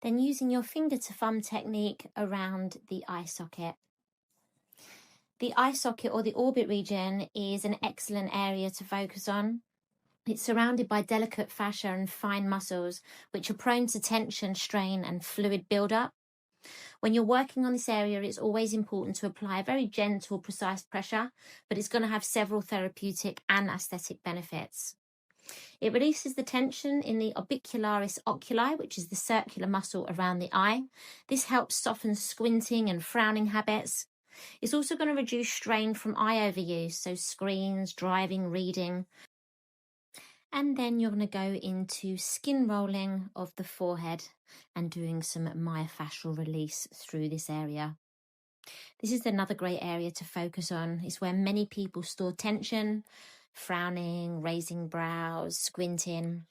Then using your finger to thumb technique around the eye socket. The eye socket or the orbit region is an excellent area to focus on. It's surrounded by delicate fascia and fine muscles, which are prone to tension, strain, and fluid buildup. When you're working on this area, it's always important to apply a very gentle, precise pressure, but it's going to have several therapeutic and aesthetic benefits. It releases the tension in the orbicularis oculi, which is the circular muscle around the eye. This helps soften squinting and frowning habits. It's also going to reduce strain from eye overuse, so screens, driving, reading. And then you're going to go into skin rolling of the forehead and doing some myofascial release through this area. This is another great area to focus on. It's where many people store tension, frowning, raising brows, squinting.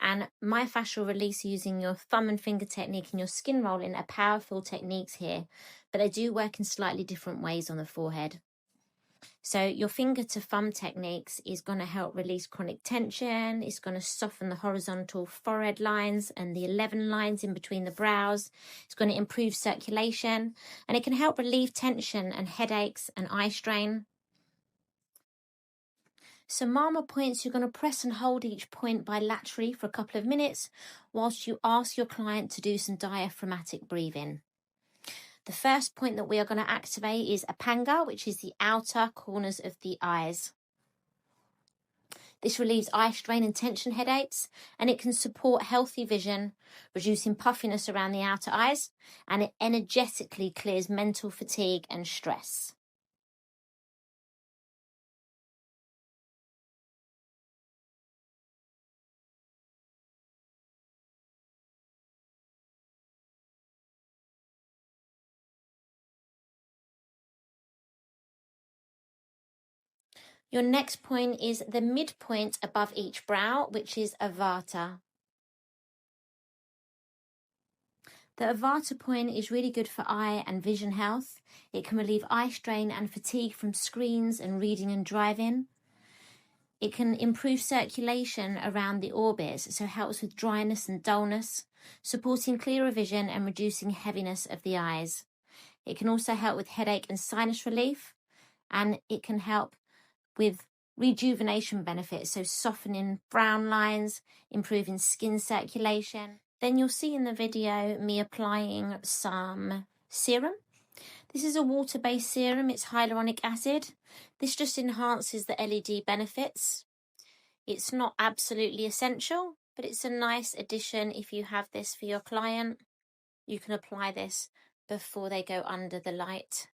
And myofascial release using your thumb and finger technique and your skin rolling are powerful techniques here, but they do work in slightly different ways on the forehead. So your finger to thumb techniques is going to help release chronic tension. It's going to soften the horizontal forehead lines and the 11 lines in between the brows. It's going to improve circulation, and it can help relieve tension and headaches and eye strain. So Marma points, you're going to press and hold each point bilaterally for a couple of minutes whilst you ask your client to do some diaphragmatic breathing. The first point that we are going to activate is Apanga, which is the outer corners of the eyes. This relieves eye strain and tension headaches, and it can support healthy vision, reducing puffiness around the outer eyes, and it energetically clears mental fatigue and stress. Your next point is the midpoint above each brow, which is Avata. The Avata point is really good for eye and vision health. It can relieve eye strain and fatigue from screens and reading and driving. It can improve circulation around the orbits, so it helps with dryness and dullness, supporting clearer vision and reducing heaviness of the eyes. It can also help with headache and sinus relief, and it can help with rejuvenation benefits, so softening frown lines, improving skin circulation. Then you'll see in the video me applying some serum. This is a water-based serum, it's hyaluronic acid. This just enhances the LED benefits. It's not absolutely essential, but it's a nice addition if you have this for your client. You can apply this before they go under the light.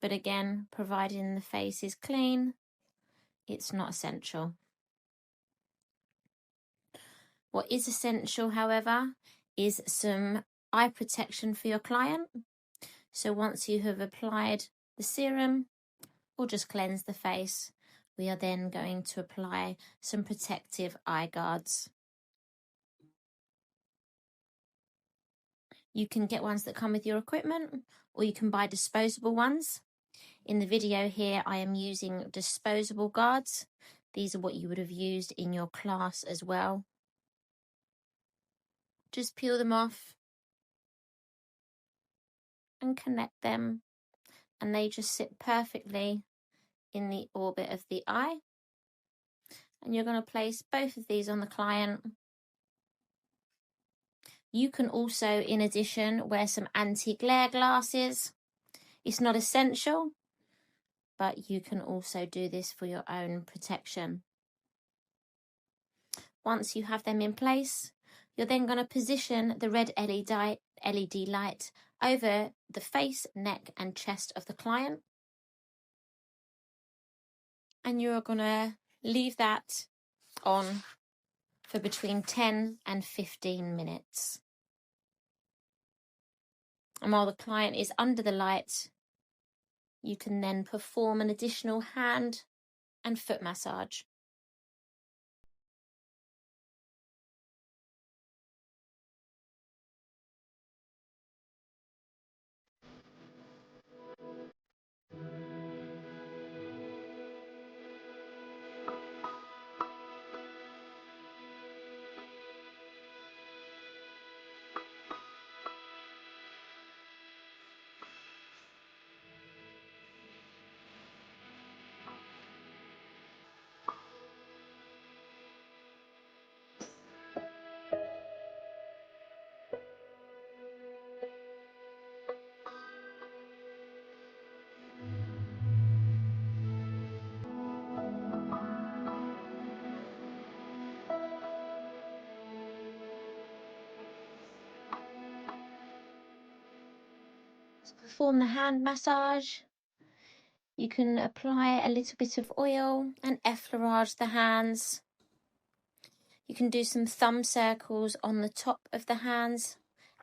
But again, providing the face is clean, it's not essential. What is essential, however, is some eye protection for your client. So once you have applied the serum or just cleanse the face, we are then going to apply some protective eye guards. You can get ones that come with your equipment, or you can buy disposable ones. In the video here, I am using disposable guards. These are what you would have used in your class as well. Just peel them off and connect them, and they just sit perfectly in the orbit of the eye. And you're going to place both of these on the client. You can also, in addition, wear some anti-glare glasses. It's not essential, but you can also do this for your own protection. Once you have them in place, you're then going to position the red LED light over the face, neck and chest of the client. And you're going to leave that on for between 10 and 15 minutes. And while the client is under the light, you can then perform an additional hand and foot massage. To perform the hand massage, you can apply a little bit of oil and effleurage the hands. You can do some thumb circles on the top of the hands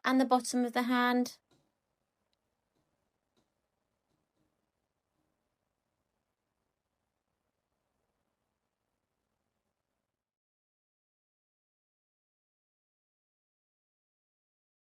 and the bottom of the hand.